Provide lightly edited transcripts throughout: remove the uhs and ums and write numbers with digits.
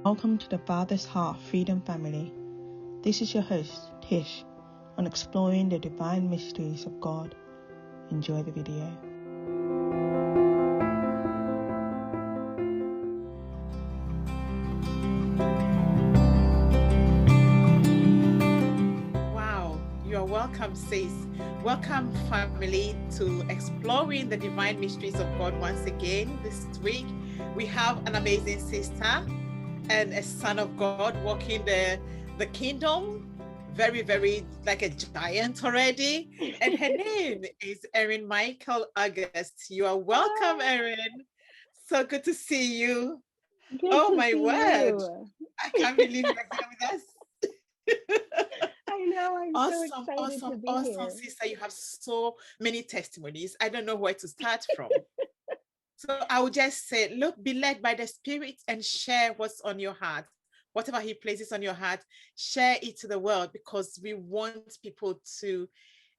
Welcome to the Father's Heart Freedom Family. This is your host, Tish, on exploring the divine mysteries of God. Enjoy the video. Wow, you are welcome, sis. Welcome, family, to exploring the divine mysteries of God once again. This week, we have an amazing sister and a son of God walking the kingdom, very like a giant already. And her name is Arin-Michal August. You are welcome, Erin. So good to see you. Good to My see word. you. I can't believe you're here with us. I know, I'm so Awesome, excited to be here. sister. You have so many testimonies. I don't know where to start from. So I would just say, look, be led by the Spirit and share what's on your heart. Whatever He places on your heart, share it to the world, because we want people to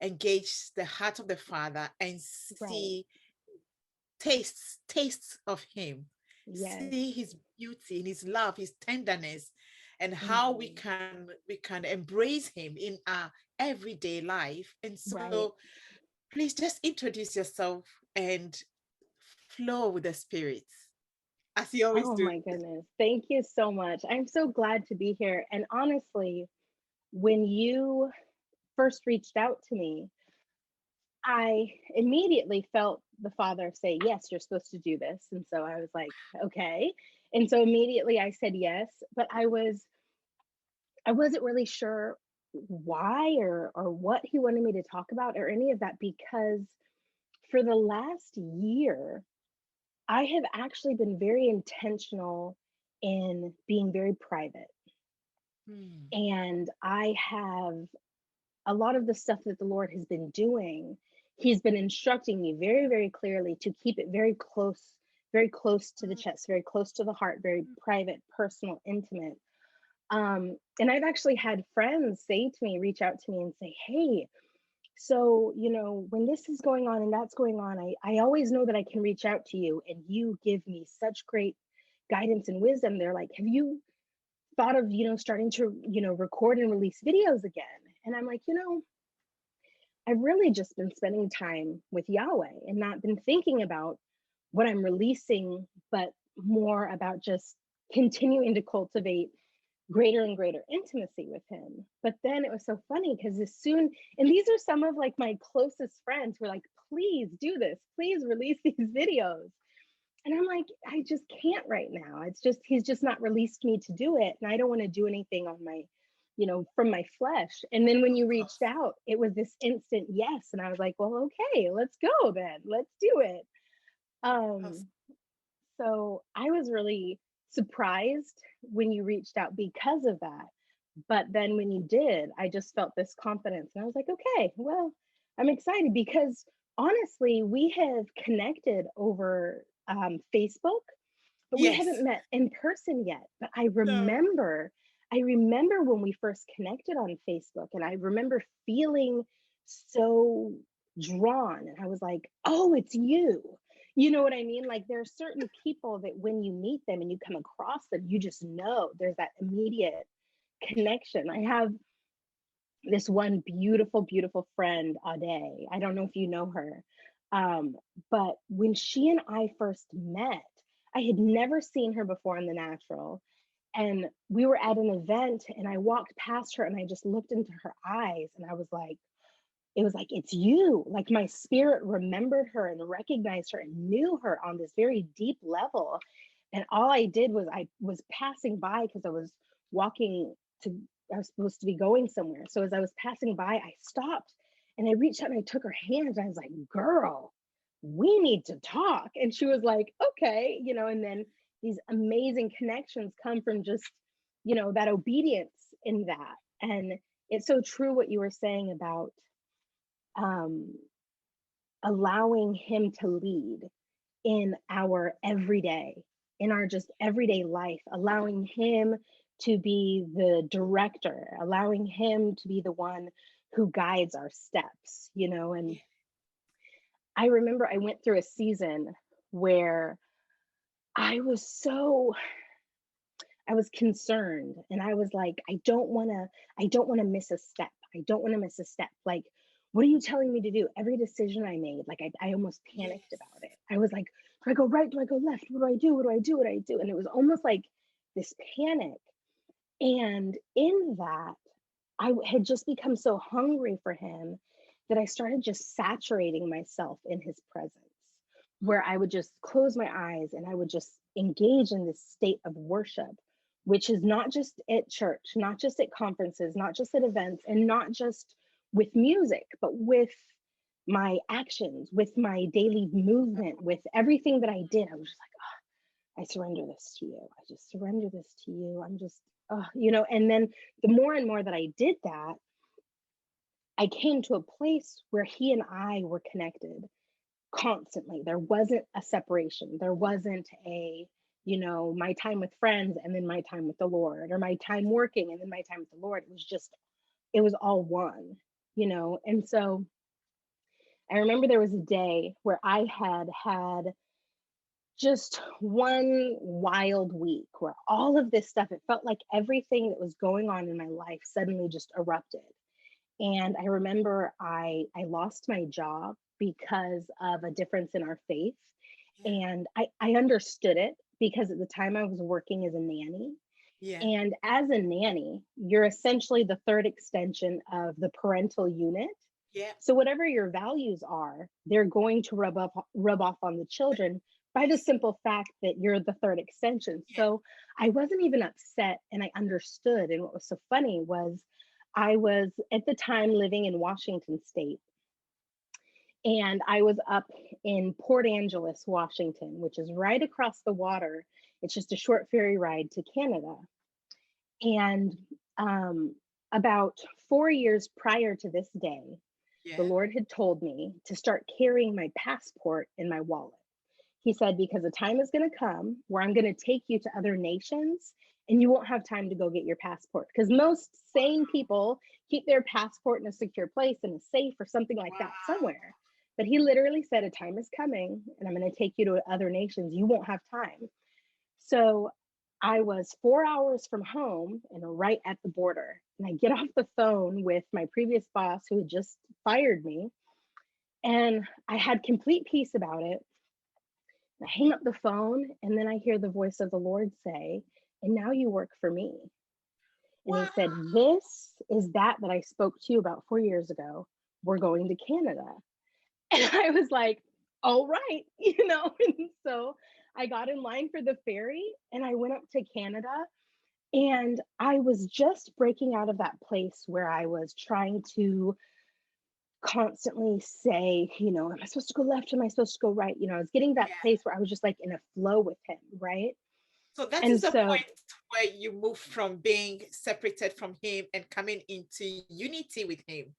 engage the heart of the Father and see, tastes of Him, see His beauty, His love, His tenderness, and how we can embrace Him in our everyday life. And so please just introduce yourself and flow with the Spirit, as you always do. Oh my goodness. Thank you so much. I'm so glad to be here. And honestly, when you first reached out to me, I immediately felt the Father say, yes, you're supposed to do this. And so I was like, okay. And so immediately I said yes, but I wasn't really sure why or what he wanted me to talk about or any of that, because for the last year, I have actually been very intentional in being very private. And I have a lot of the stuff that the Lord has been doing. He's been instructing me very clearly to keep it very close to the chest, very close to the heart, very private, personal, intimate. And I've actually had friends reach out to me and say, hey, so, when this is going on and that's going on, I always know that I can reach out to you and you give me such great guidance and wisdom. They're like, have you thought of, starting to, record and release videos again? And I'm like, I've really just been spending time with Yahweh and not been thinking about what I'm releasing, but more about just continuing to cultivate greater and greater intimacy with him. But then it was so funny because and these are some of like my closest friends who are like, please do this, please release these videos. And I'm like, I just can't right now. He's just not released me to do it. And I don't want to do anything on my, from my flesh. And then when you reached out, it was this instant yes. And I was like, well, okay, let's go then. Let's do it. So I was really surprised when you reached out because of that. But then when you did, I just felt this confidence. And I was like, okay, well, I'm excited because honestly, we have connected over Facebook, but we haven't met in person yet. But I remember when we first connected on Facebook, and I remember feeling so drawn. And I was like, oh, it's you. You know what I mean? Like there are certain people that when you meet them and you come across them, you just know there's that immediate connection. I have this one beautiful friend, Ade. I don't know if you know her. But when she and I first met, I had never seen her before in the natural. And we were at an event and I walked past her and I just looked into her eyes and it was like, it's you. Like my spirit remembered her and recognized her and knew her on this very deep level. And all I did was I was passing by because I was supposed to be going somewhere. So as I was passing by, I stopped and I reached out and I took her hand and I was like, girl, we need to talk. And she was like, okay, and then these amazing connections come from just, that obedience in that. And it's so true what you were saying about allowing him to lead in our in our just everyday life, allowing him to be the director, allowing him to be the one who guides our steps, and I remember I went through a season where I I was concerned, and I was like, I don't want to miss a step. I don't want to miss a step. Like, what are you telling me to do? Every decision I made, like I almost Yes. panicked about it. I was like, do I go right? Do I go left? What do I do? What do I do? What do I do? And it was almost like this panic. And in that, had just become so hungry for him that I started just saturating myself in his presence, where I would just close my eyes and I would just engage in this state of worship, which is not just at church, not just at conferences, not just at events, and not just with music, but with my actions, with my daily movement, with everything that I did. I was just like, I surrender this to you. I just surrender this to you. I'm just, and then the more and more that I did that, I came to a place where he and I were connected constantly. There wasn't a separation. There wasn't my time with friends and then my time with the Lord, or my time working and then my time with the Lord. It was all one. And so I remember there was a day where I had just one wild week where all of this stuff, it felt like everything that was going on in my life suddenly just erupted. And I remember I lost my job because of a difference in our faith. Yeah. And I understood it because at the time I was working as a nanny. Yeah. And as a nanny, you're essentially the third extension of the parental unit. Yeah. So whatever your values are, they're going to rub off on the children by the simple fact that you're the third extension. Yeah. So I wasn't even upset, and I understood. And what was so funny was I was at the time living in Washington State, and I was up in Port Angeles, Washington, which is right across the water. It's just a short ferry ride to Canada. And about 4 years prior to this day, the Yeah. Lord had told me to start carrying my passport in my wallet. He said, because a time is going to come where I'm going to take you to other nations and you won't have time to go get your passport. Because most sane people keep their passport in a secure place, in a safe or something like that somewhere. But he literally said, a time is coming and I'm going to take you to other nations. You won't have time. So I was 4 hours from home and right at the border. And I get off the phone with my previous boss who had just fired me. And I had complete peace about it. I hang up the phone, and then I hear the voice of the Lord say, and now you work for me. And Wow. he said, this is that I spoke to you about 4 years ago. We're going to Canada. And I was like, all right, And so I got in line for the ferry and I went up to Canada. And I was just breaking out of that place where I was trying to constantly say, am I supposed to go left? Am I supposed to go right? I was getting that Yeah. place where I was just like in a flow with him, right? So that is And the so, point where you move from being separated from him and coming into unity with him.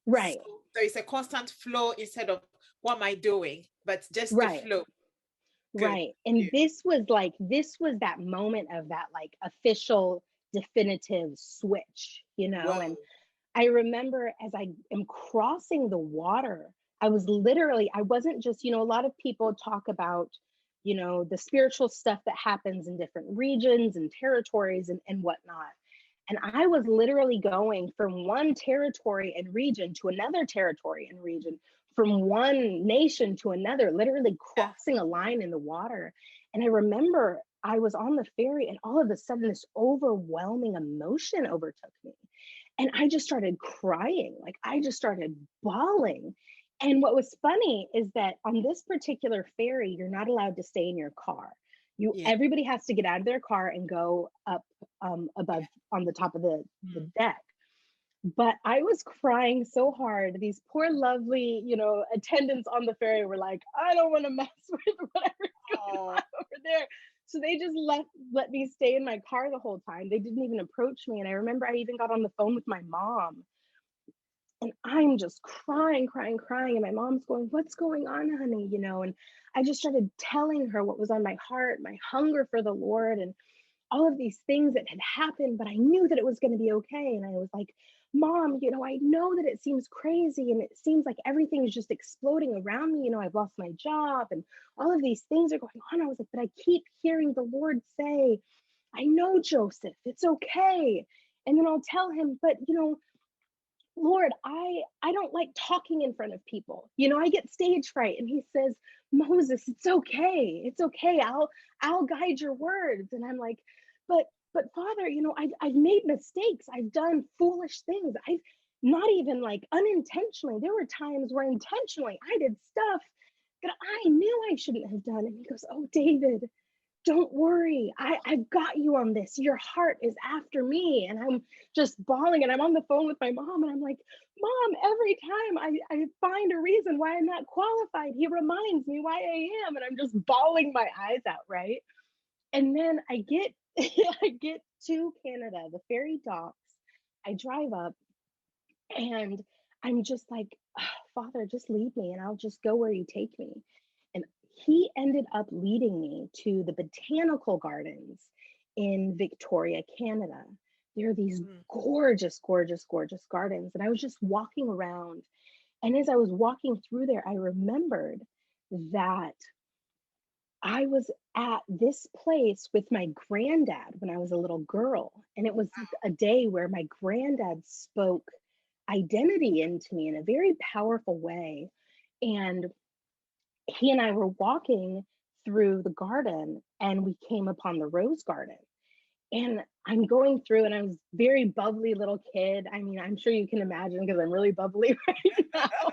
right, So there is a constant flow instead of what am I doing, but just the right, flow. Good. right. And Good. this was that moment of that like official definitive switch, Whoa. and I remember as I am crossing the water, I wasn't just, a lot of people talk about, the spiritual stuff that happens in different regions and territories and whatnot. And I was literally going from one territory and region to another territory and region, from one nation to another, literally Yeah. crossing a line in the water. And I remember I was on the ferry and all of a sudden this overwhelming emotion overtook me. And I just started crying. Like I just started bawling. And what was funny is that on this particular ferry, you're not allowed to stay in your car. Yeah. Everybody has to get out of their car and go up above on the top of the deck. But I was crying so hard. These poor, lovely, attendants on the ferry were like, I don't want to mess with whatever's going on over there. So they just let me stay in my car the whole time. They didn't even approach me. And I remember I even got on the phone with my mom. And I'm just crying, crying, crying. And my mom's going, what's going on, honey? And I just started telling her what was on my heart, my hunger for the Lord, and all of these things that had happened, but I knew that it was going to be okay. And I was like, Mom, I know that it seems crazy and it seems like everything is just exploding around me. I've lost my job and all of these things are going on. I was like, but I keep hearing the Lord say, I know, Joseph, it's okay. And then I'll tell him, but Lord, I don't like talking in front of people. I get stage fright. And he says, Moses, it's okay. It's okay. I'll guide your words. And I'm like, but Father, I've made mistakes. I've done foolish things. I've not even like unintentionally. There were times where intentionally I did stuff that I knew I shouldn't have done. And he goes, oh, David, don't worry. I've got you on this. Your heart is after me. And I'm just bawling, and I'm on the phone with my mom, and I'm like, Mom, every time I find a reason why I'm not qualified, he reminds me why I am. And I'm just bawling my eyes out, right? And then I get I get to Canada, the ferry docks. I drive up, and I'm just like, Father, just lead me and I'll just go where you take me. And he ended up leading me to the botanical gardens in Victoria, Canada. There are these gorgeous, gorgeous, gorgeous gardens. And I was just walking around. And as I was walking through there, I remembered that I was at this place with my granddad when I was a little girl. And it was a day where my granddad spoke identity into me in a very powerful way. And he and I were walking through the garden, and we came upon the rose garden. And I'm going through, and I was very bubbly little kid. I mean, I'm sure you can imagine, because I'm really bubbly right now.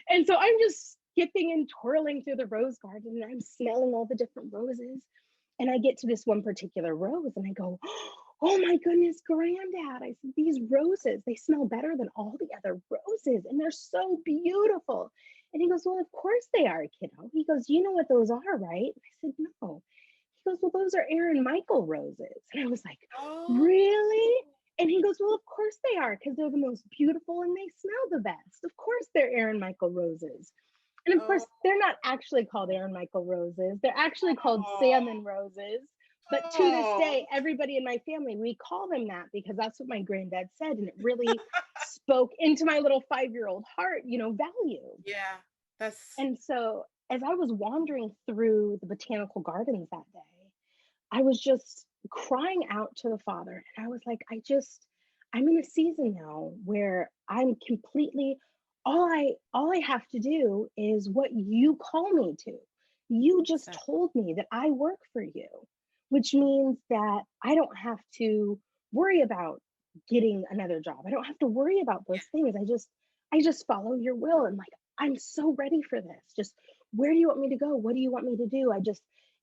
And so I'm just skipping and twirling through the rose garden, and I'm smelling all the different roses. And I get to this one particular rose, and I go, oh my goodness, Granddad. I said, these roses, they smell better than all the other roses, and they're so beautiful. And he goes, well, of course they are, kiddo. He goes, you know what those are, right? I said, no. He goes, well, those are Arin-Michal roses. And I was like, really? And he goes, well, of course they are, because they're the most beautiful and they smell the best. Of course they're Arin-Michal roses. And of course, they're not actually called Arin-Michal roses. They're actually called salmon roses. But to this day, everybody in my family, we call them that because that's what my granddad said. And it really spoke into my little 5-year-old heart, value. Yeah, that's. And so as I was wandering through the botanical gardens that day, I was just crying out to the Father. And I was like, I'm in a season now where I'm completely, all I have to do is what you call me to. You just told me that I work for you, which means that I don't have to worry about getting another job. I don't have to worry about those things. I just follow your will. And like, I'm so ready for this. Just, where do you want me to go? What do you want me to do?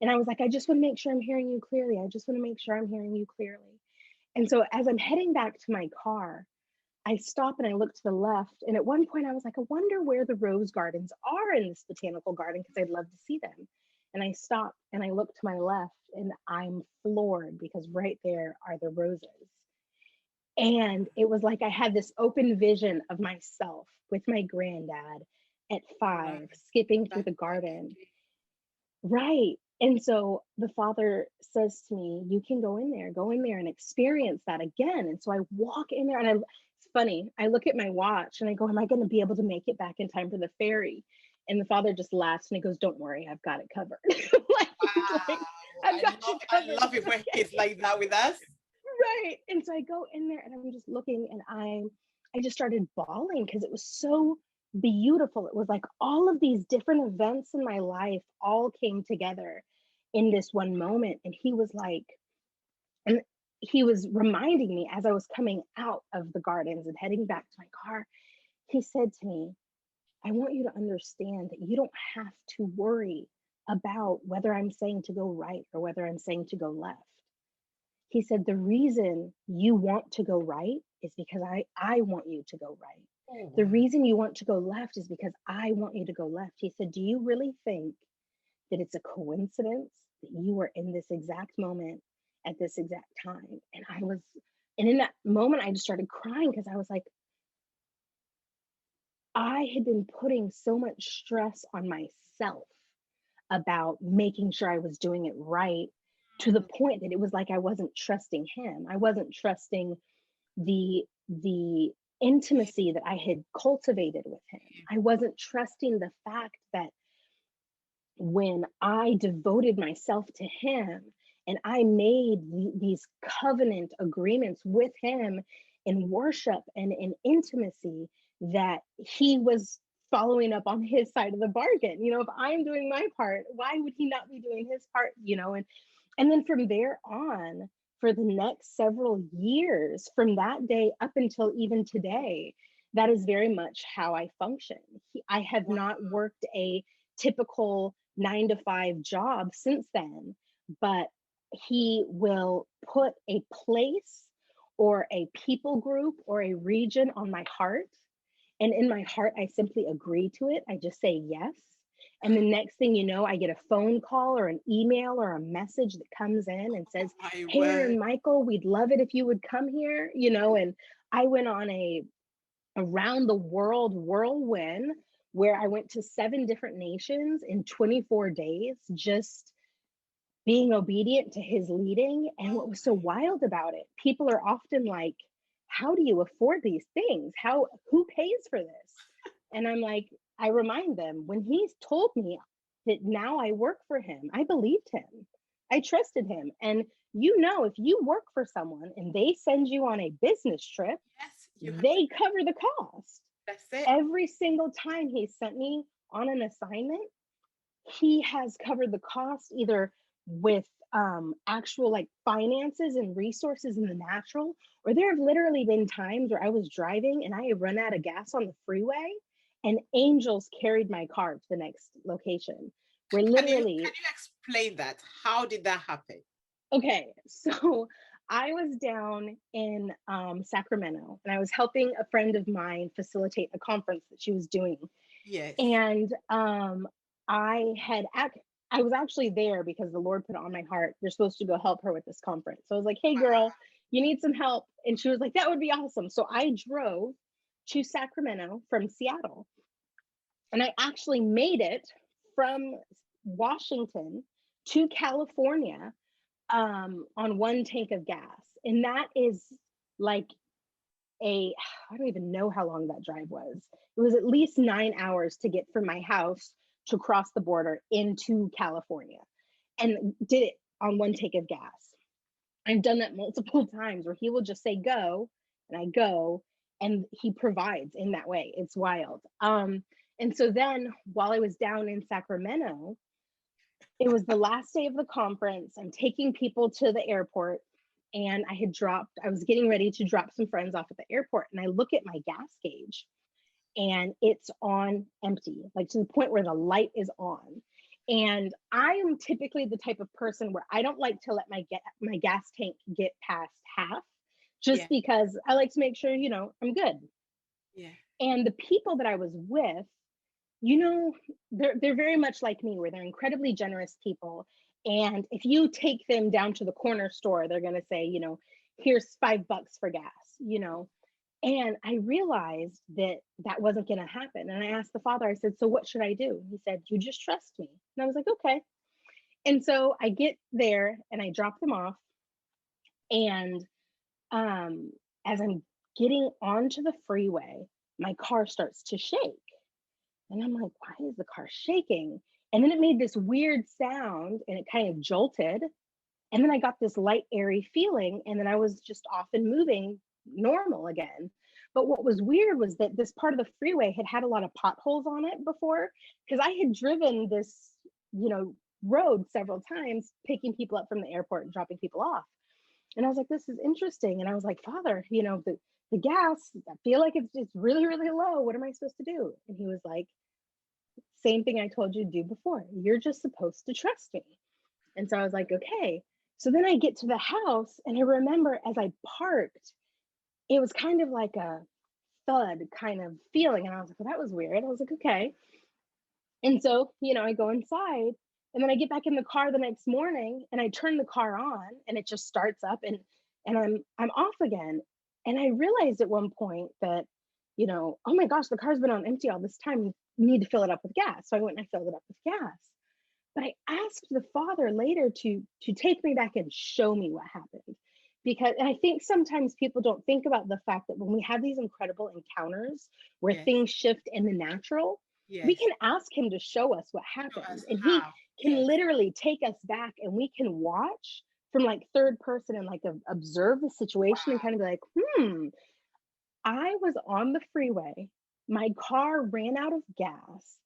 And I was like, I just want to make sure I'm hearing you clearly. I just want to make sure I'm hearing you clearly. And so as I'm heading back to my car, I stop and I look to the left. And at one point I was like, I wonder where the rose gardens are in this botanical garden, because I'd love to see them. And I stop and I look to my left, and I'm floored because right there are the roses. And it was like I had this open vision of myself with my granddad at 5, skipping through the garden. Right. And so the Father says to me, you can go in there and experience that again. And so I walk in there, and it's funny, I look at my watch and I go, am I going to be able to make it back in time for the ferry? And the Father just laughs and he goes, don't worry, I've got it covered. I love it when he's like that with us. Right. And so I go in there and I'm just looking, and I just started bawling because it was so beautiful. It was like all of these different events in my life all came together in this one moment. And he was like, and he was reminding me as I was coming out of the gardens and heading back to my car, he said to me, I want you to understand that you don't have to worry about whether I'm saying to go right or whether I'm saying to go left. He said, the reason you want to go right is because I want you to go right. The reason you want to go left is because I want you to go left. He said, do you really think that it's a coincidence that you were in this exact moment at this exact time? And in that moment, I just started crying because I was like, I had been putting so much stress on myself about making sure I was doing it right, to the point that it was like I wasn't trusting him. I wasn't trusting the intimacy that I had cultivated with him. I wasn't trusting the fact that when I devoted myself to him And I made these covenant agreements with him in worship and in intimacy that he was following up on his side of the bargain. You know, if I'm doing my part, why would he not be doing his part? You know, and then from there on, for the next several years, from that day up until even today, that is very much how I function. I have not worked a typical 9 to 5 job since then, but he will put a place or a people group or a region on my heart. And in my heart, I simply agree to it. I just say yes. And the next thing you know, I get a phone call or an email or a message that comes in and says, "Hey, Arin-Michal, we'd love it if you would come here." You know, and I went on a around the world whirlwind where I went to 7 different nations in 24 days, just being obedient to his leading. And what was so wild about it, people are often like, "How do you afford these things? Who pays for this?" And I'm like, I remind them, when he's told me that now I work for him, I believed him. I trusted him. And you know, if you work for someone and they send you on a business trip, they cover the cost. That's it. Every single time he sent me on an assignment, he has covered the cost either with actual like finances and resources in the natural, or there have literally been times where I was driving and I had run out of gas on the freeway and angels carried my car to the next location. Where literally, can you explain that? How did that happen? Okay, so I was down in Sacramento and I was helping a friend of mine facilitate a conference that she was doing. Yes. And I was actually there because the Lord put it on my heart. You're supposed to go help her with this conference. So I was like, "Hey girl, you need some help?" And she was like, "That would be awesome." So I drove to Sacramento from Seattle. And I actually made it from Washington to California on 1 tank of gas. And that is like I don't even know how long that drive was. It was at least 9 hours to get from my house to cross the border into California, and did it on 1 tank of gas. I've done that multiple times where he will just say go and I go, and he provides in that way. It's wild. And so then while I was down in Sacramento, it was the last day of the conference. I'm taking people to the airport, and I was getting ready to drop some friends off at the airport. And I look at my gas gauge and it's on empty, like to the point where the light is on. And I am typically the type of person where I don't like to let my gas tank get past half, just because I like to make sure, you know, I'm good. Yeah. And the people that I was with, you know, they're very much like me, where they're incredibly generous people. And if you take them down to the corner store, they're going to say, you know, "Here's $5 for gas," you know. And I realized that that wasn't going to happen. And I asked the Father, I said, "So what should I do?" He said, "You just trust me." And I was like, "Okay." And so I get there and I drop them off. And as I'm getting onto the freeway, my car starts to shake. And I'm like, "Why is the car shaking?" And then it made this weird sound and it kind of jolted. And then I got this light, airy feeling. And then I was just off and moving normal again. But what was weird was that this part of the freeway had a lot of potholes on it before, because I had driven this, you know, road several times, picking people up from the airport and dropping people off. And I was like, "This is interesting." And I was like, "Father, you know, the gas, I feel like it's really, really low. What am I supposed to do?" And he was like, "Same thing I told you to do before. You're just supposed to trust me." And so I was like, "Okay." So then I get to the house and I remember as I parked, it was kind of like a thud kind of feeling. And I was like, "Well, that was weird." I was like, "Okay." And so, you know, I go inside and then I get back in the car the next morning and I turn the car on and it just starts up, and I'm off again. And I realized at one point that, you know, oh my gosh, the car's been on empty all this time. You need to fill it up with gas. So I went and I filled it up with gas. But I asked the Father later to take me back and show me what happened. Because, and I think sometimes people don't think about the fact that when we have these incredible encounters where things shift in the natural, we can ask him to show us what happened. And he can literally take us back and we can watch from like third person and like observe the situation and kind of be like, I was on the freeway, my car ran out of gas,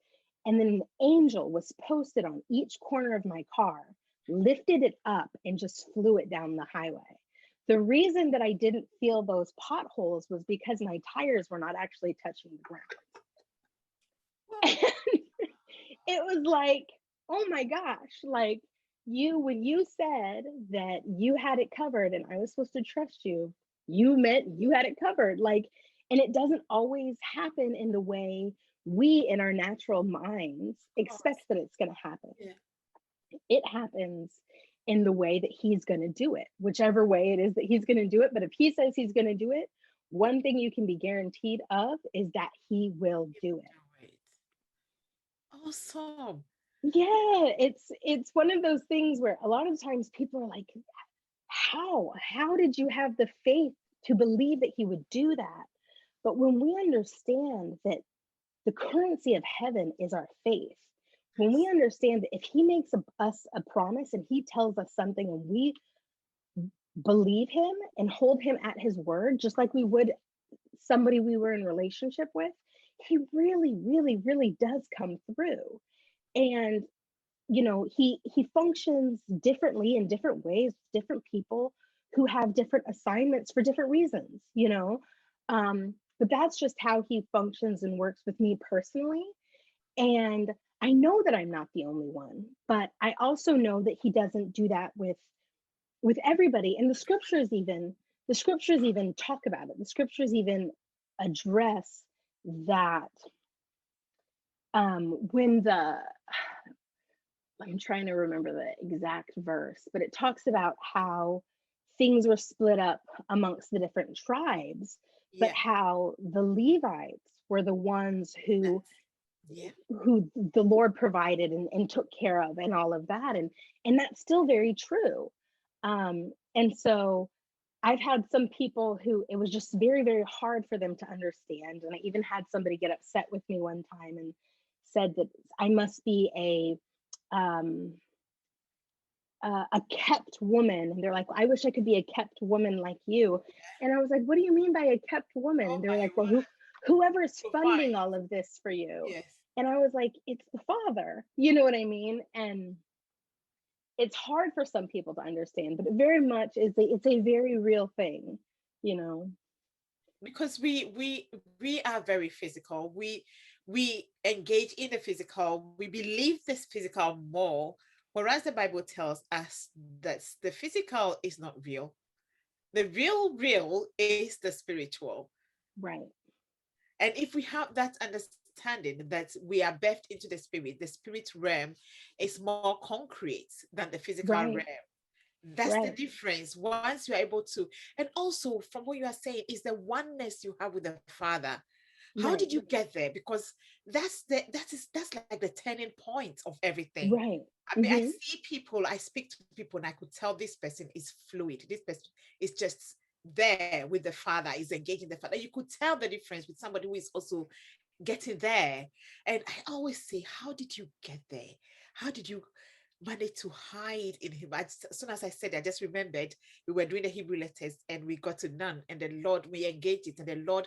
and then an angel was posted on each corner of my car, lifted it up, and just flew it down the highway. The reason that I didn't feel those potholes was because my tires were not actually touching the ground. It was like, oh my gosh, like when you said that you had it covered and I was supposed to trust you, you meant you had it covered. Like, and it doesn't always happen in the way we in our natural minds expect that it's going to happen. Yeah. It happens in the way that he's going to do it, whichever way it is that he's going to do it. But if he says he's going to do it, one thing you can be guaranteed of is that he will do it. Awesome. Yeah, it's one of those things where a lot of times people are like, how did you have the faith to believe that he would do that? But when we understand that the currency of heaven is our faith, when we understand that if he makes us a promise and he tells us something and we believe him and hold him at his word, just like we would somebody we were in relationship with, he really, really, really does come through. And he functions differently in different ways, different people who have different assignments for different reasons, but that's just how he functions and works with me personally. And I know that I'm not the only one, but I also know that he doesn't do that with everybody. And the scriptures even talk about it. The scriptures even address that when I'm trying to remember the exact verse, but it talks about how things were split up amongst the different tribes, but how the Levites were the ones who the Lord provided and took care of and all of that. And that's still very true. And so I've had some people who it was just very, very hard for them to understand. And I even had somebody get upset with me one time and said that I must be a kept woman. And they're like, I wish I could be a kept woman like you. And I was like, what do you mean by a kept woman? And they're like, well, whoever's funding all of this for you. Yes. And I was like, it's the Father. You know what I mean? And it's hard for some people to understand, but it very much it's a very real thing, Because we are very physical. We engage in the physical. We believe this physical more, whereas the Bible tells us that the physical is not real. The real is the spiritual. Right. And if we have that understanding that we are birthed into the spirit realm is more concrete than the physical realm. That's the difference. Once you're able to, and also from what you are saying is the oneness you have with the Father. How did you get there? Because that's like the turning point of everything. Right. I mean, I see people, I speak to people, and I could tell this person is fluid. This person is just there with the Father, is engaging the Father. You could tell the difference with somebody who is also getting there. And I always say, how did you get there? How did you manage to hide in him? As soon as I said it, I just remembered we were doing the Hebrew letters and we got to none, and the Lord, we engaged it, and the Lord,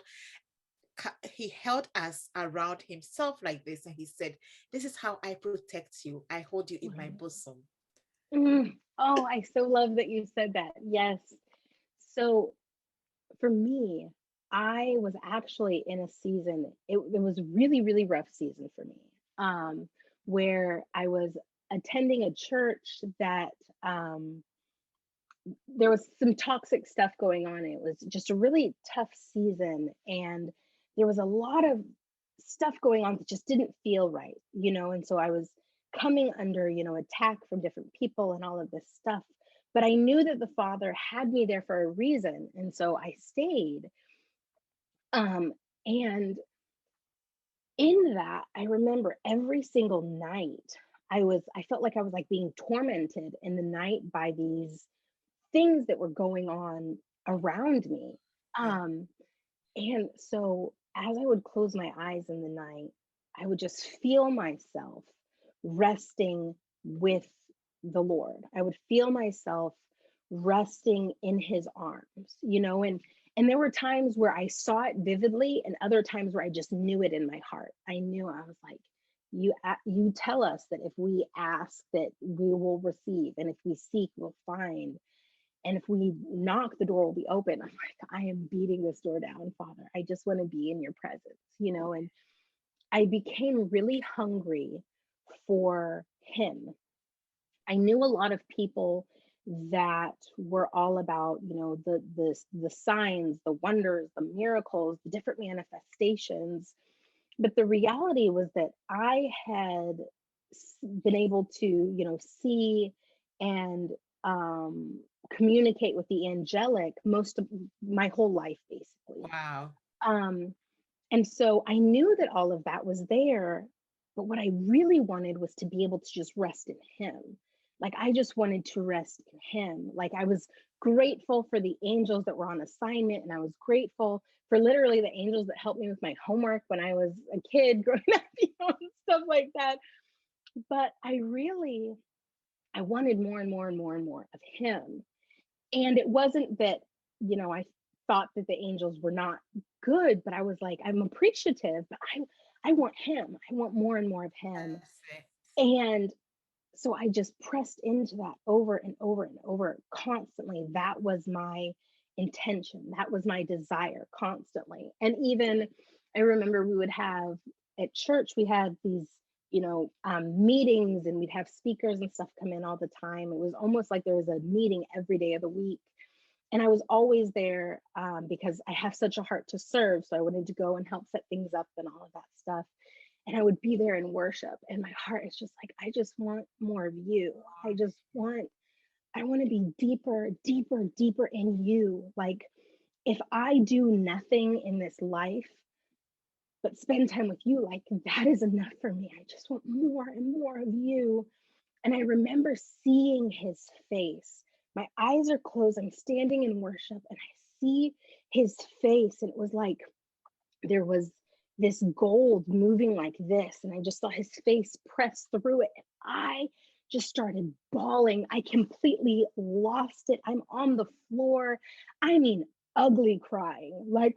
he held us around himself like this, and he said, this is how I protect you. I hold you in my bosom. Oh, I so love that you said that. Yes. So for me, I was actually in a season, it was really, really rough season for me, where I was attending a church that there was some toxic stuff going on. It was just a really tough season, and there was a lot of stuff going on that just didn't feel right, and so I was coming under, attack from different people and all of this stuff. But I knew that the Father had me there for a reason, and so I stayed. And in that, I remember every single night, I felt like I was like being tormented in the night by these things that were going on around me. And so as I would close my eyes in the night, I would just feel myself resting with the Lord. I would feel myself resting in his arms, and there were times where I saw it vividly and other times where I just knew it in my heart. I knew, I was like, you tell us that if we ask that we will receive, and if we seek we'll find, and if we knock the door will be open. I'm like, I am beating this door down, Father. I just want to be in your presence, and I became really hungry for him. I knew a lot of people that were all about, the signs, the wonders, the miracles, the different manifestations. But the reality was that I had been able to, see and communicate with the angelic most of my whole life, basically. Wow. Um, and so I knew that all of that was there, but what I really wanted was to be able to just rest in him. Like, I just wanted to rest in him. Like, I was grateful for the angels that were on assignment, and I was grateful for literally the angels that helped me with my homework when I was a kid growing up, and stuff like that. But I wanted more and more and more and more of him. And it wasn't that, I thought that the angels were not good, but I was like, I'm appreciative, but I want him. I want more and more of him. And so I just pressed into that over and over and over constantly. That was my intention. That was my desire constantly. And even I remember we would have at church, we had these, meetings, and we'd have speakers and stuff come in all the time. It was almost like there was a meeting every day of the week. And I was always there because I have such a heart to serve. So I wanted to go and help set things up and all of that stuff. And I would be there in worship. And my heart is just like, I just want more of you. I want to be deeper, deeper, deeper in you. Like, if I do nothing in this life but spend time with you, like, that is enough for me. I just want more and more of you. And I remember seeing his face. My eyes are closed. I'm standing in worship and I see his face. And it was like there was this gold moving like this. And I just saw his face press through it. And I just started bawling. I completely lost it. I'm on the floor. I mean, ugly crying, like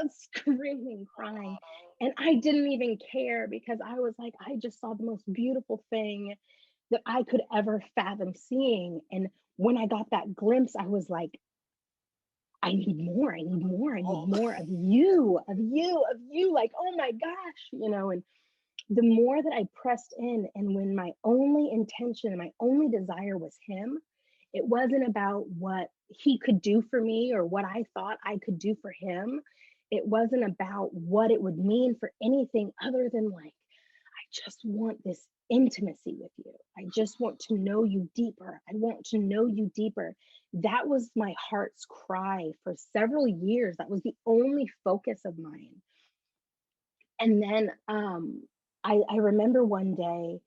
screaming, crying. And I didn't even care because I was like, I just saw the most beautiful thing that I could ever fathom seeing. And when I got that glimpse, I was like, I need more, I need more, I need more of you, of you, of you. Like, oh my gosh, and the more that I pressed in, and when my only intention, my only desire was him, it wasn't about what he could do for me or what I thought I could do for him. It wasn't about what it would mean for anything other than like, I just want this intimacy with you. I just want to know you deeper. I want to know you deeper. That was my heart's cry for several years. That was the only focus of mine. And then I remember one day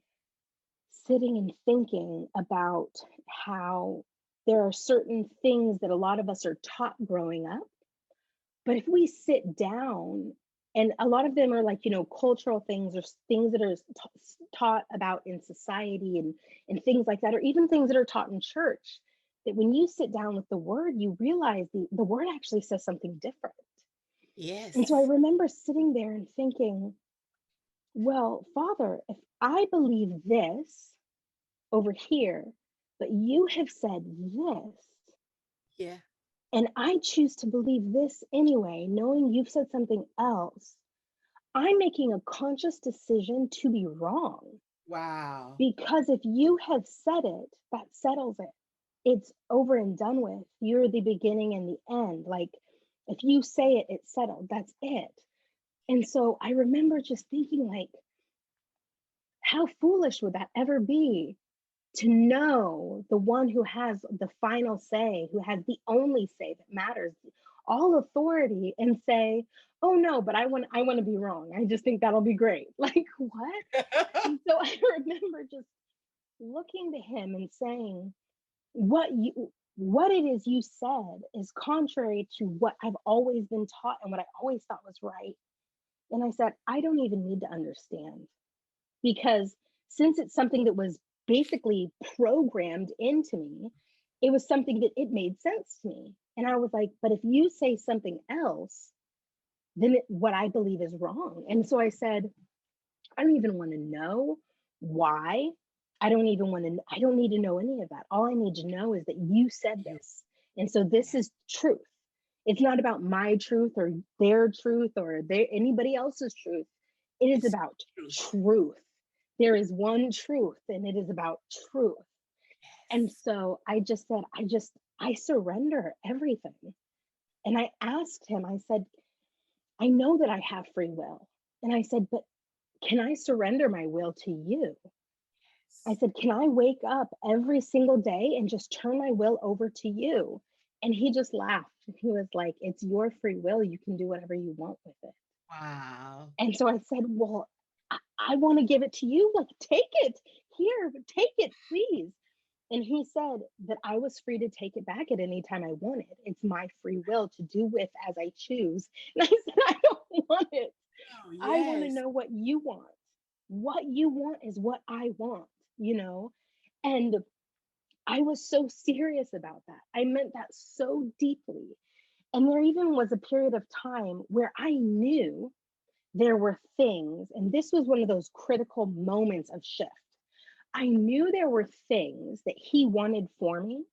sitting and thinking about how there are certain things that a lot of us are taught growing up. But if we sit down, and a lot of them are like, cultural things or things that are taught about in society and things like that, or even things that are taught in church, that when you sit down with the word, you realize the word actually says something different. Yes. And so I remember sitting there and thinking, well, Father, if I believe this over here, but you have said this. Yeah. And I choose to believe this anyway, knowing you've said something else, I'm making a conscious decision to be wrong. Wow. Because if you have said it, that settles it. It's over and done with. You're the beginning and the end. Like, if you say it, it's settled. That's it. And so I remember just thinking, like, how foolish would that ever be? To know the one who has the final say, who has the only say that matters, all authority, and say, oh no, but I want to be wrong. I just think that'll be great. Like, what? And so I remember just looking to him and saying, what it is you said is contrary to what I've always been taught and what I always thought was right. And I said, I don't even need to understand, because since it's something that was basically programmed into me, it was something that it made sense to me. And I was like, but if you say something else, then what I believe is wrong. And so I said, I don't even want to know why. I don't need to know any of that. All I need to know is that you said this. And so this is truth. It's not about my truth or their truth or anybody else's truth. It is about truth. There is one truth, and it is about truth. And so I just said, I surrender everything. And I asked him, I said, I know that I have free will. And I said, but can I surrender my will to you? I said, can I wake up every single day and just turn my will over to you? And he just laughed. He was like, it's your free will. You can do whatever you want with it. Wow. And so I said, well, I want to give it to you. Like, take it here, take it, please. And he said that I was free to take it back at any time I wanted. It's my free will to do with as I choose. And I said, I don't want it. Oh, yes. I want to know what you want. What you want is what I want, you know? And I was so serious about that. I meant that so deeply. And there even was a period of time where I knew there were things, and this was one of those critical moments of shift. I knew there were things that he wanted for me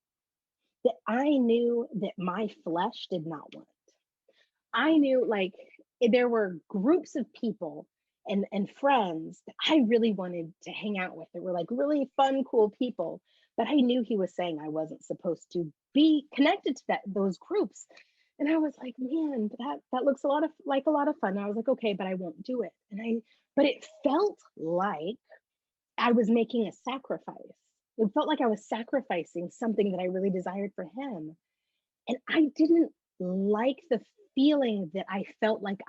that I knew that my flesh did not want. I knew like there were groups of people and friends that I really wanted to hang out with. That were like really fun, cool people. But I knew he was saying I wasn't supposed to be connected to those groups. And I was like, man, that looks a lot of fun. And I was like, okay, but I won't do it. But it felt like I was making a sacrifice. It felt like I was sacrificing something that I really desired for him. And I didn't like the feeling that I felt like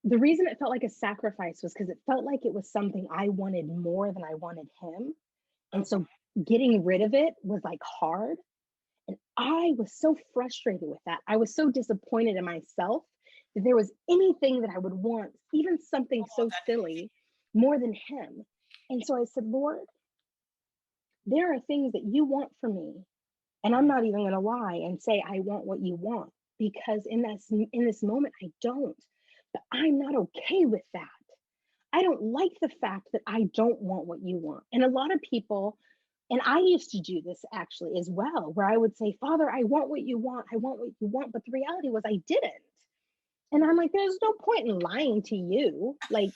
the reason it felt like a sacrifice was because it felt like it was something I wanted more than I wanted him. And so getting rid of it was like hard. And I was so frustrated with that. I was so disappointed in myself that there was anything that I would want, even something so silly, more than him. And so I said, Lord, there are things that you want from me. And I'm not even going to lie and say I want what you want, because in this moment, I don't. But I'm not okay with that. I don't like the fact that I don't want what you want. And a lot of people, and I used to do this actually as well, where I would say, Father, I want what you want. I want what you want. But the reality was I didn't. And I'm like, there's no point in lying to you. Like,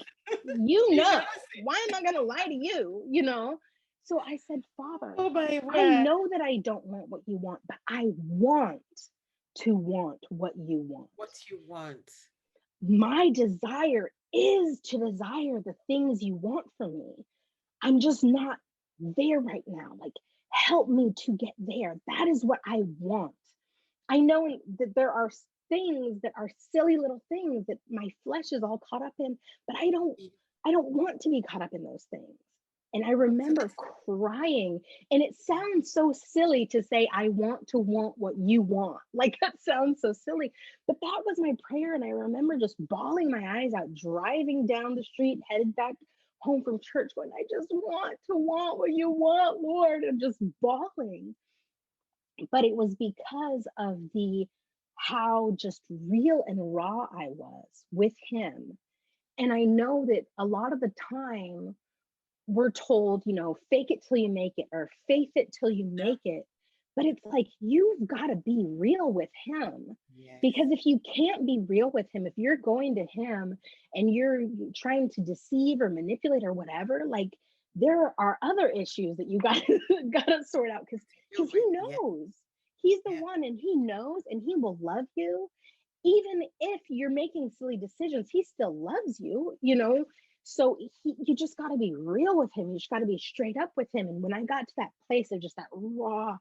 you know, why am I going to lie to you? You know? So I said, Father, I know that I don't want what you want, but I want to want what you want. What you want. My desire is to desire the things you want from me. I'm just not there right now. Like, help me to get there. That is what I want. I know that there are things that are silly little things that my flesh is all caught up in, but I don't want to be caught up in those things. And I remember crying, and it sounds so silly to say, I want to want what you want. Like, that sounds so silly, but that was my prayer. And I remember just bawling my eyes out, driving down the street, headed back home from church, going, I just want to want what you want, Lord, and just bawling. But it was because of how just real and raw I was with him. And I know that a lot of the time we're told, you know, fake it till you make it, or faith it till you make it. But it's like, you've got to be real with him. Yes. Because if you can't be real with him, if you're going to him and you're trying to deceive or manipulate or whatever, like, there are other issues that you got to sort out, because he knows. He's the one, and he knows, and he will love you. Even if you're making silly decisions, he still loves you, you know? So you just got to be real with him. You just got to be straight up with him. And when I got to that place of just that raw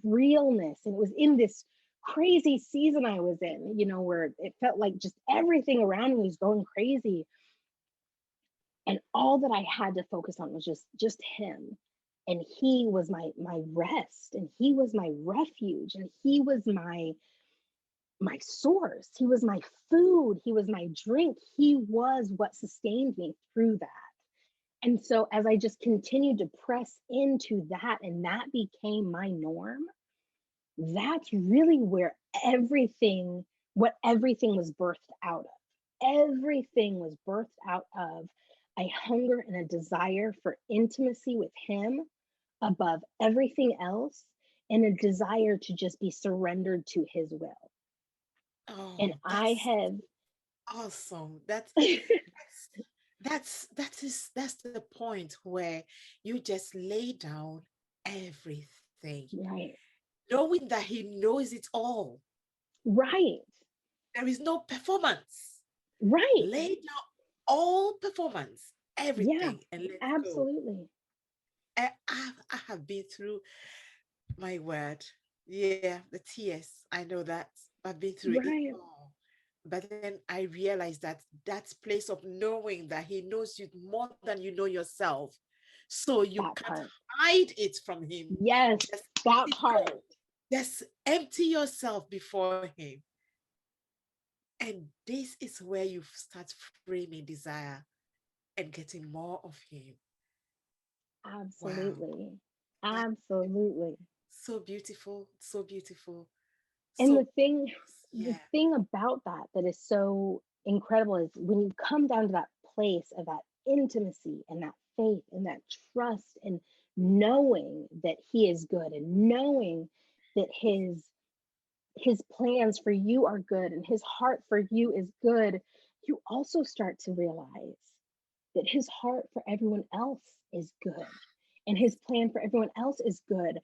realness, and it was in this crazy season I was in, you know, where it felt like just everything around me was going crazy. And all that I had to focus on was just him. And he was my rest, and he was my refuge, and he was my source. He was my food. He was my drink. He was what sustained me through that. And so as I just continued to press into that and that became my norm, that's really where everything was birthed out of. Everything was birthed out of a hunger and a desire for intimacy with him above everything else, and a desire to just be surrendered to his will. And Oh, I that's have awesome. That's the point where you just lay down everything, right, knowing that he knows it all. right, There is no performance. right. Lay down all performance, Yeah, everything, and let go. absolutely. I have been through, my word. Yeah, the tears. I know that. I've been through it Right, all. But then I realized that that place of knowing that he knows you more than you know yourself. So you that can't part. hide it from him. Yes, Just let that it part. go. Just empty yourself before him. And this is where you start framing desire and getting more of him. Wow. Absolutely. That Absolutely. so beautiful, so beautiful. And So the yeah. thing about that that is so incredible is when you come down to that place of that intimacy and that faith and that trust and knowing that he is good and knowing that his plans for you are good and his heart for you is good, you also start to realize that his heart for everyone else is good and his plan for everyone else is good,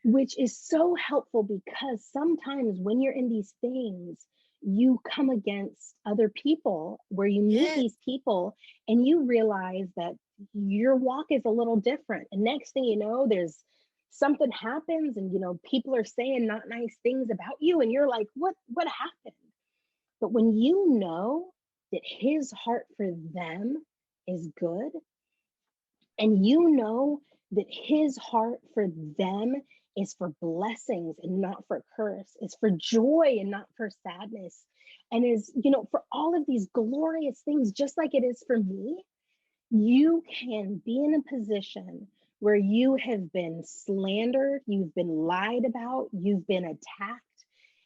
which is so helpful because sometimes when you're in these things, you come against other people where you meet Yes. these people and you realize that your walk is a little different. And next thing you know, there's something happens and people are saying not nice things about you and you're like, what happened? But when you know that his heart for them is good, and you know that his heart for them is for blessings and not for curse, is for joy and not for sadness, and is, for all of these glorious things, just like it is for me, you can be in a position where you have been slandered, you've been lied about, you've been attacked.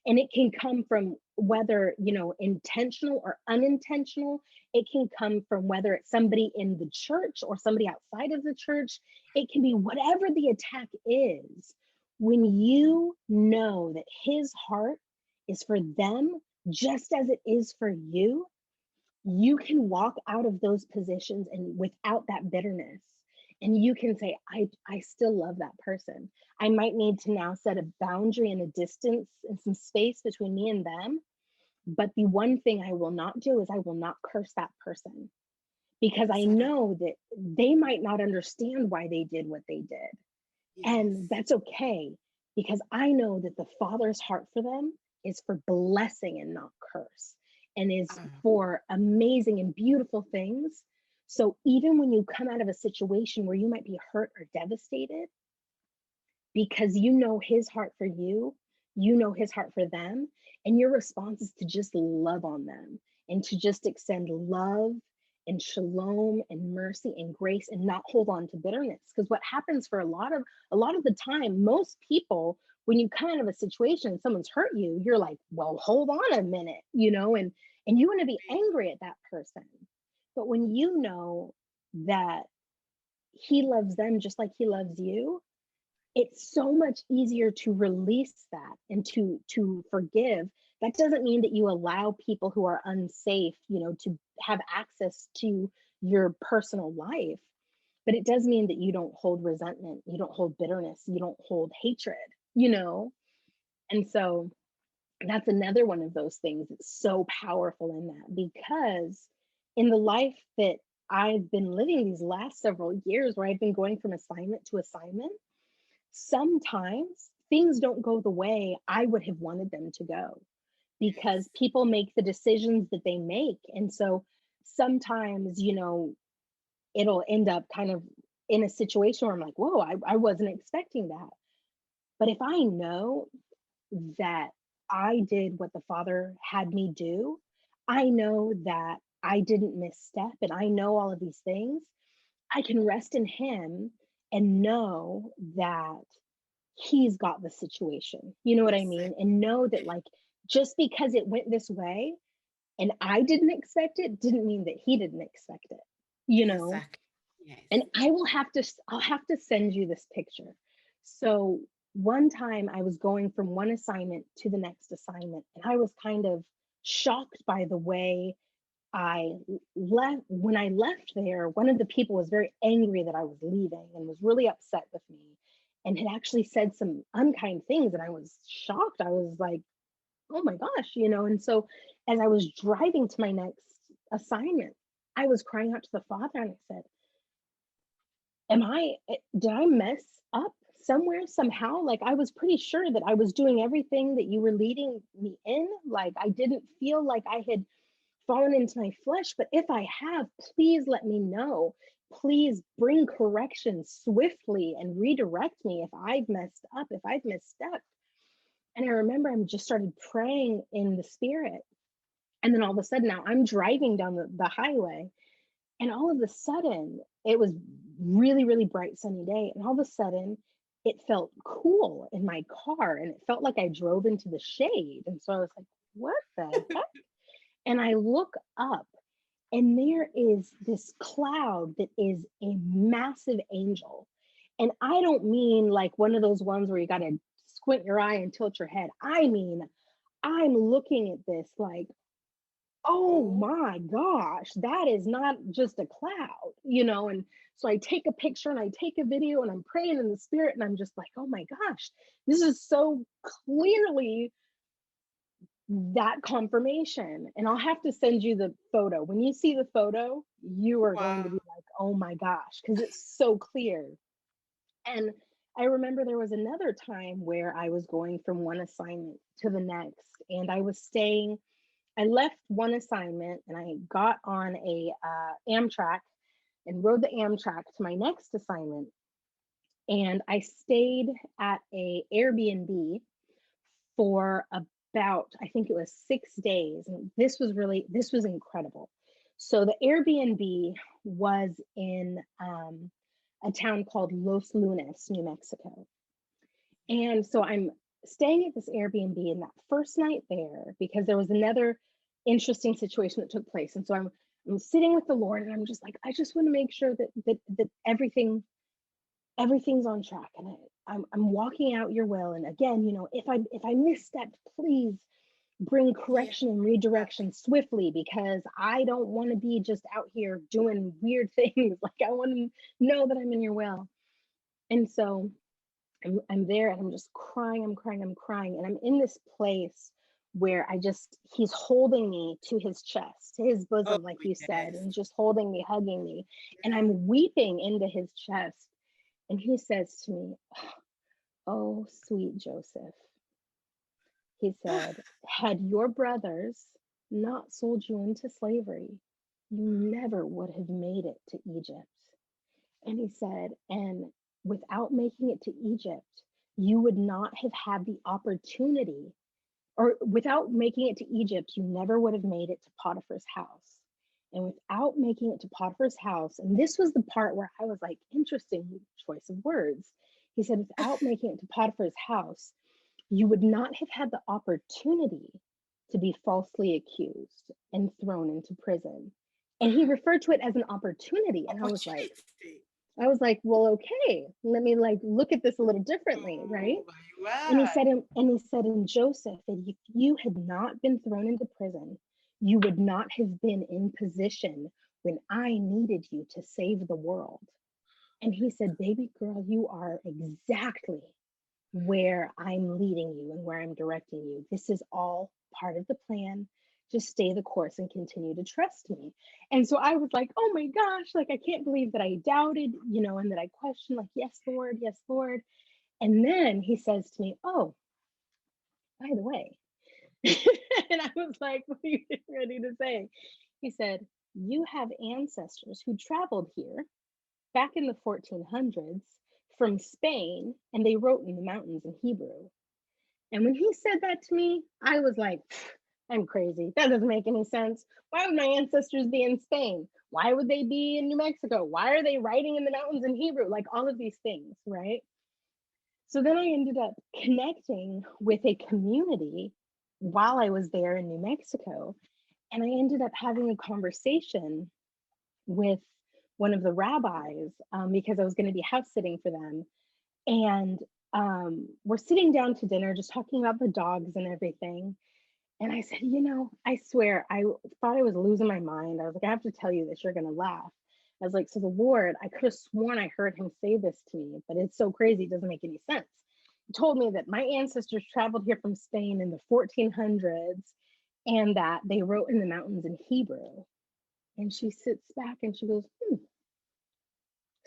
And it can come from whether, intentional or unintentional. It can come from whether it's somebody in the church or somebody outside of the church. It can be whatever the attack is. When you know that his heart is for them just as it is for you can walk out of those positions and without that bitterness, and you can say, I still love that person. I might need to now set a boundary and a distance and some space between me and them, but the one thing I will not do is I will not curse that person, because I Exactly. know that they might not understand why they did what they did, and Yes. that's okay, because I know that the Father's heart for them is for blessing and not curse, and is Ah, for amazing and beautiful things. So even when you come out of a situation where you might be hurt or devastated, because you know his heart for you know his heart for them, and your response is to just love on them and to just extend love and shalom and mercy and grace and not hold on to bitterness. Because what happens for a lot of the time, most people, when you come out of a situation and someone's hurt you, you're like, well, hold on a minute, and you want to be angry at that person. But when you know that he loves them just like he loves you, it's so much easier to release that and to forgive. That doesn't mean that you allow people who are unsafe, to have access to your personal life, but it does mean that you don't hold resentment, you don't hold bitterness, you don't hold hatred, you know and so that's another one of those things that's so powerful in that, because in the life that I've been living these last several years, where I've been going from assignment to assignment, sometimes things don't go the way I would have wanted them to go, because yes. people make the decisions that they make. And so sometimes, it'll end up kind of in a situation where I'm like, whoa, I wasn't expecting that. But if I know that I did what the Father had me do, I know that I didn't misstep, and I know all of these things, I can rest in him and know that he's got the situation. You know what I mean? And know that, like, just because it went this way and I didn't expect it, didn't mean that he didn't expect it, you know? Exactly. Yes. And I'll have to send you this picture. So one time I was going from one assignment to the next assignment, and I was kind of shocked by the way I left. When I left there, one of the people was very angry that I was leaving and was really upset with me and had actually said some unkind things. And I was shocked. I was like, oh my gosh, you know. And so as I was driving to my next assignment, I was crying out to the Father and I said, did I mess up somewhere somehow? Like, I was pretty sure that I was doing everything that you were leading me in. Like, I didn't feel like I had fallen into my flesh, but if I have, please let me know. Please bring correction swiftly and redirect me if I've messed up, if I've misstepped. And I remember I just started praying in the spirit. And then all of a sudden, now I'm driving down the highway, and all of a sudden, it was really, really bright, sunny day. And all of a sudden, it felt cool in my car, and it felt like I drove into the shade. And so I was like, what the heck? And I look up, and there is this cloud that is a massive angel. And I don't mean like one of those ones where you got to squint your eye and tilt your head. I mean, I'm looking at this like, oh my gosh, that is not just a cloud, you know? And so I take a picture and I take a video and I'm praying in the spirit, and I'm just like, oh my gosh, this is so clearly that confirmation. And I'll have to send you the photo. When you see the photo, you are going to be like, oh my gosh, because it's so clear. And I remember there was another time where I was going from one assignment to the next, and I left one assignment and I got on a Amtrak and rode the Amtrak to my next assignment. And I stayed at a Airbnb for about, I think it was 6 days. And this was incredible. So the Airbnb was in a town called Los Lunas, New Mexico. And so I'm staying at this Airbnb, and that first night there, because there was another interesting situation that took place. And so I'm sitting with the Lord, and I'm just like, I just want to make sure that everything's on track, and I'm walking out your will. And again, you know, if I misstepped, please bring correction and redirection swiftly, because I don't want to be just out here doing weird things. Like, I want to know that I'm in your will. And so I'm there, and I'm just crying, I'm crying. And I'm in this place where he's holding me to his chest, to his bosom, like you said, and just holding me, hugging me. And I'm weeping into his chest. And he says to me, oh, sweet Joseph. He said, had your brothers not sold you into slavery, you never would have made it to Egypt. And he said, and without making it to Egypt, you would not have had the opportunity, or without making it to Egypt, you never would have made it to Potiphar's house. And without making it to Potiphar's house, and this was the part where I was like, interesting choice of words. He said, without making it to Potiphar's house, you would not have had the opportunity to be falsely accused and thrown into prison. And he referred to it as an opportunity. And I was like, well, okay, let me like look at this a little differently, right? And he said, and Joseph, that if you had not been thrown into prison, you would not have been in position when I needed you to save the world. And he said, baby girl, you are exactly where I'm leading you and where I'm directing you. This is all part of the plan. Just stay the course and continue to trust me. And so I was like, oh my gosh, like, I can't believe that I doubted, you know, and that I questioned, like, yes, Lord, yes, Lord. And then he says to me, oh, by the way, and I was like, what are you ready to say? He said, you have ancestors who traveled here back in the 1400s from Spain, and they wrote in the mountains in Hebrew. And when he said that to me, I was like, I'm crazy. That doesn't make any sense. Why would my ancestors be in Spain? Why would they be in New Mexico? Why are they writing in the mountains in Hebrew? Like all of these things, right? So then I ended up connecting with a community while I was there in New Mexico. And I ended up having a conversation with one of the rabbis because I was going to be house sitting for them. And we're sitting down to dinner, just talking about the dogs and everything. And I said, I swear, I thought I was losing my mind. I was like, I have to tell you this, you're going to laugh. I was like, so the Lord, I could have sworn I heard him say this to me, but it's so crazy, it doesn't make any sense. He told me that my ancestors traveled here from Spain in the 1400s and that they wrote in the mountains in Hebrew. And she sits back and she goes,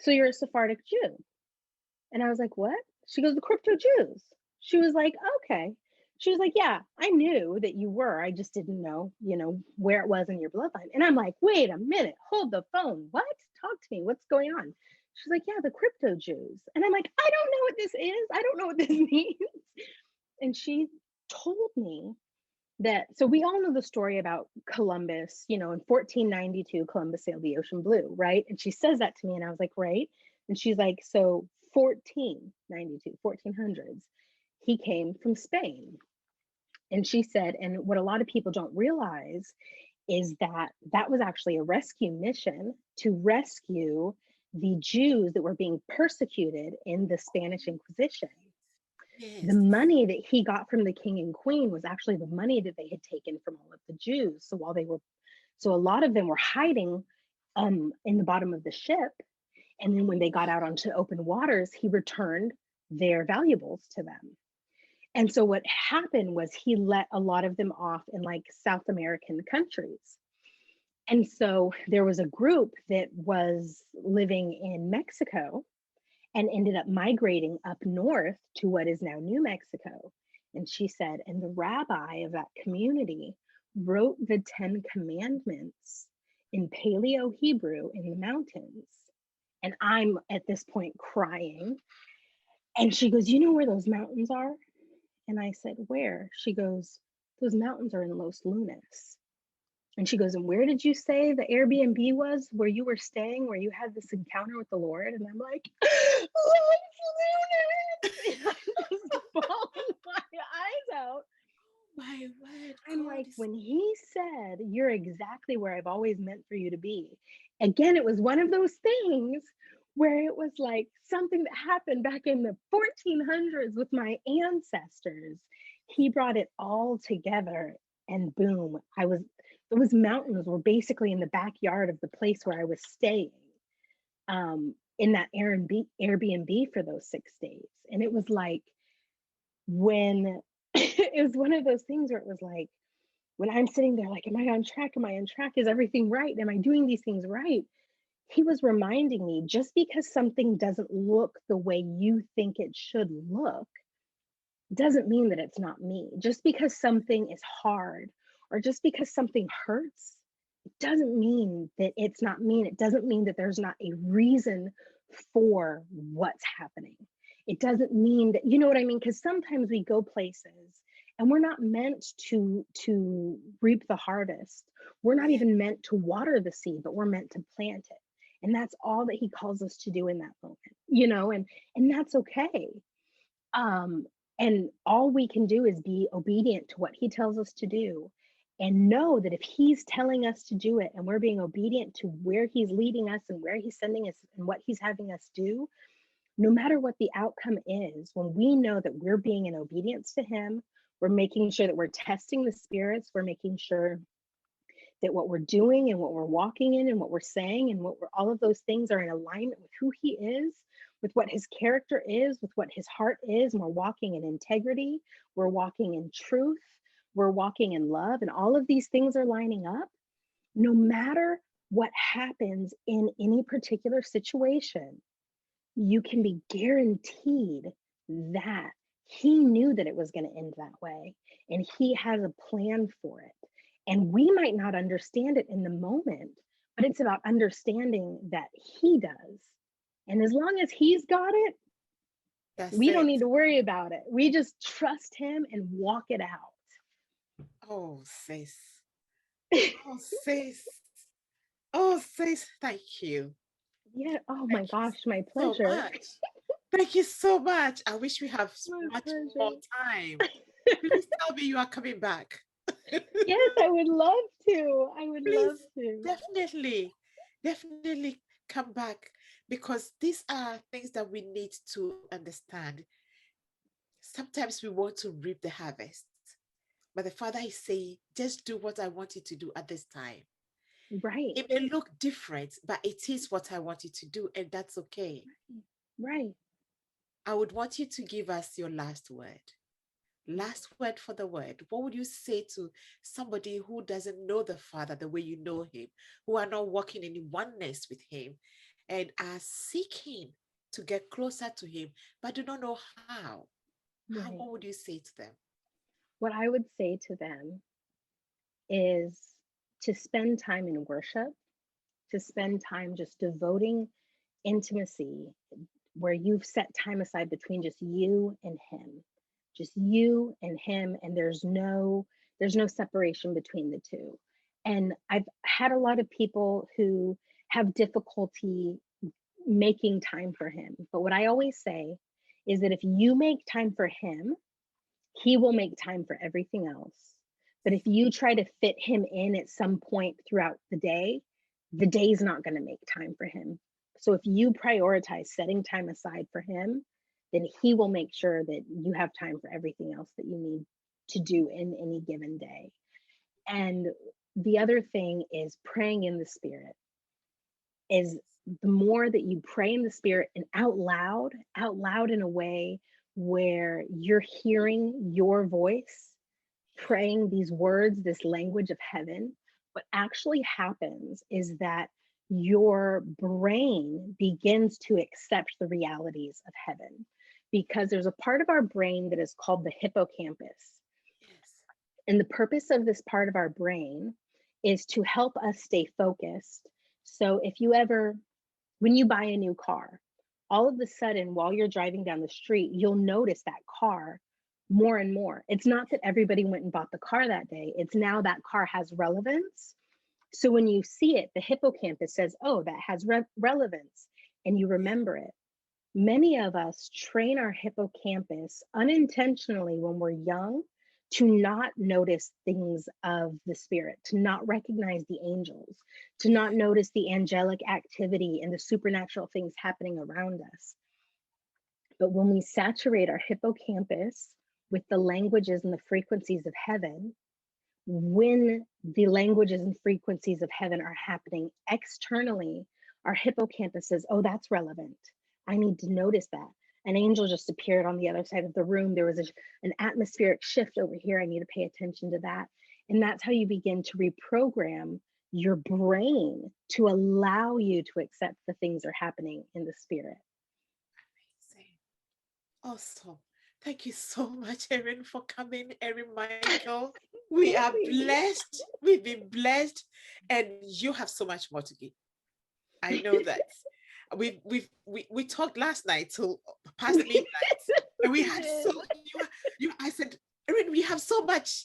so you're a Sephardic Jew? And I was like, what? She goes, the crypto Jews. She was like, okay. She was like, yeah, I knew that you were. I just didn't know, where it was in your bloodline. And I'm like, wait a minute, hold the phone. What? Talk to me. What's going on? She's like, yeah, the crypto Jews. And I'm like, I don't know what this is. I don't know what this means. And she told me that, so we all know the story about Columbus, in 1492, Columbus sailed the ocean blue, right? And she says that to me and I was like, right. And she's like, so 1492, 1400s, he came from Spain. And she said, and what a lot of people don't realize is that that was actually a rescue mission to rescue the Jews that were being persecuted in the Spanish Inquisition. Yes. The money that he got from the king and queen was actually the money that they had taken from all of the Jews. So a lot of them were hiding in the bottom of the ship. And then when they got out onto open waters, he returned their valuables to them. And so what happened was he let a lot of them off in like South American countries. And so there was a group that was living in Mexico and ended up migrating up north to what is now New Mexico. And she said, and the rabbi of that community wrote the 10 Commandments in Paleo Hebrew in the mountains. And I'm at this point crying. And she goes, you know where those mountains are? And I said, where? She goes, those mountains are in Los Lunas. And she goes, and where did you say the Airbnb was where you were staying, where you had this encounter with the Lord? And I'm like, Los Lunas! I'm just bawling my eyes out. My word. I'm like, when he said, you're exactly where I've always meant for you to be. Again, it was one of those things where it was like something that happened back in the 1400s with my ancestors. He brought it all together and boom, those mountains were basically in the backyard of the place where I was staying in that Airbnb for those 6 days. And it was like, when it was one of those things where it was like, when I'm sitting there, like, am I on track? Am I on track? Is everything right? Am I doing these things right? He was reminding me, just because something doesn't look the way you think it should look, doesn't mean that it's not me. Just because something is hard or just because something hurts, it doesn't mean that it's not me. It doesn't mean that there's not a reason for what's happening. It doesn't mean that, you know what I mean? Because sometimes we go places and we're not meant to reap the harvest. We're not even meant to water the seed, but we're meant to plant it. And that's all that he calls us to do in that moment, and that's okay. And all we can do is be obedient to what he tells us to do and know that if he's telling us to do it and we're being obedient to where he's leading us and where he's sending us and what he's having us do, no matter what the outcome is, when we know that we're being in obedience to him, we're making sure that we're testing the spirits, we're making sure that what we're doing and what we're walking in and what we're saying and all of those things are in alignment with who he is, with what his character is, with what his heart is, and we're walking in integrity, we're walking in truth, we're walking in love, and all of these things are lining up. No matter what happens in any particular situation, you can be guaranteed that he knew that it was going to end that way, and he has a plan for it. And we might not understand it in the moment, but it's about understanding that he does. And as long as he's got it, we don't need to worry about it. We just trust him and walk it out. Oh, sis. Oh, sis. Oh, sis, thank you. Yeah. Oh my Thank you gosh, my so pleasure. much. Thank you so much. I wish we have My much more pleasure. time. Please tell me you are coming back. Yes, I would love to. I would love Please, to. definitely, definitely come back because these are things that we need to understand. Sometimes we want to reap the harvest, but the Father is saying, just do what I want you to do at this time. Right. It may look different, but it is what I want you to do, and that's okay. Right. I would want you to give us your last word. Last word for the word. What would you say to somebody who doesn't know the Father the way you know him, who are not walking in oneness with him, and are seeking to get closer to him, but do not know how? Right. What would you say to them? What I would say to them is to spend time in worship, to spend time just devoting intimacy where you've set time aside between just you and him, just you and him, and there's no separation between the two. And I've had a lot of people who have difficulty making time for him, but what I always say is that if you make time for him, he will make time for everything else. But if you try to fit him in at some point throughout the day's not going to make time for him. So if you prioritize setting time aside for him, then he will make sure that you have time for everything else that you need to do in any given day. And the other thing is praying in the spirit. Is the more that you pray in the spirit and out loud in a way where you're hearing your voice, praying these words, this language of heaven, what actually happens is that your brain begins to accept the realities of heaven, because there's a part of our brain that is called the hippocampus. Yes. And the purpose of this part of our brain is to help us stay focused. So if you ever, when you buy a new car, all of a sudden, while you're driving down the street, you'll notice that car more and more. It's not that everybody went and bought the car that day, it's now that car has relevance. So when you see it, the hippocampus says, oh, that has relevance, and you remember it. Many of us train our hippocampus unintentionally when we're young to not notice things of the spirit, to not recognize the angels, to not notice the angelic activity and the supernatural things happening around us. But when we saturate our hippocampus with the languages and the frequencies of heaven, when the languages and frequencies of heaven are happening externally, our hippocampus says, oh, that's relevant. I need to notice that. An angel just appeared on the other side of the room. There was an atmospheric shift over here. I need to pay attention to that. And that's how you begin to reprogram your brain to allow you to accept the things that are happening in the spirit. Amazing. Awesome. Thank you so much, Erin, for coming. Erin-Michal, we are blessed. We've been blessed, and you have so much more to give. I know that. We talked last night till past midnight, and we had so you. I said, Erin, we have so much.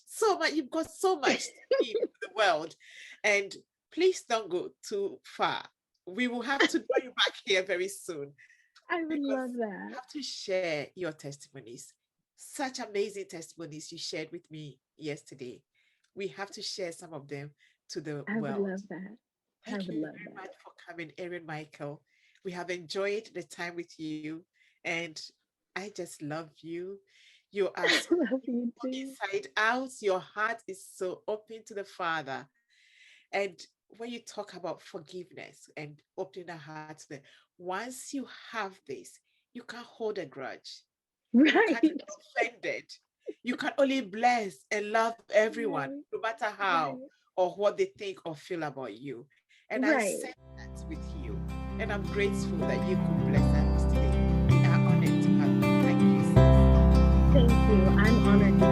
You've got so much in the world, and please don't go too far. We will have to bring you back here very soon. I would love that. You have to share your testimonies. Such amazing testimonies you shared with me yesterday. We have to share some of them to the I would world. love that. Thank you very much for coming, Erin-Michal. We have enjoyed the time with you, and I just love you. You are so love you too. inside out. Your heart is so open to the Father. And when you talk about forgiveness and opening our hearts there, once you have this, you can't hold a grudge. Right. You can't be offended. You can only bless and love everyone, no matter how or what they think or feel about you. And I said that with you. And I'm grateful that you could bless us today. We are honored to have you. Thank you. Thank you. I'm honored to